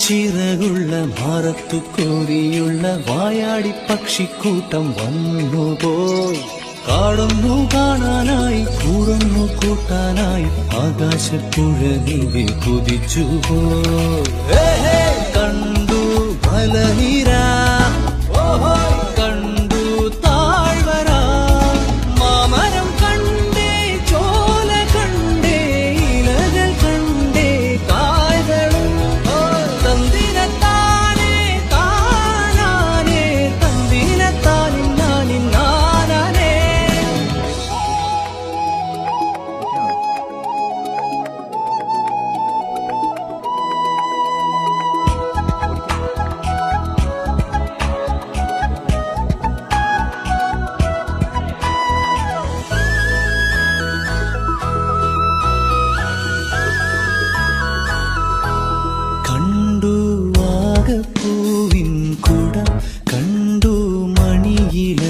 ചിറകുള്ള മാറത്തു കോരിയുള്ള വായാടി പക്ഷിക്കൂട്ടം വന്നുപോയി. കാടൊന്നു കാണാനായി കൂടൊന്നു കൂട്ടാനായി ആകാശപ്പുഴ നീവി കുതിച്ചുപോയി. കണ്ടു മലനിര, കണ്ടു താഴ്വര, മാമരം കണ്ടേ, ചോല കണ്ടേ, ഇലകൾ കണ്ടേ, കായകളും തന്തിരത്താനേ താനാനേ, തന്തിരത്താനും ഞാനും നാനാനേ. കണ്ടു വാഗപ്പൂവിൻ കുട, കണ്ടു മണിയില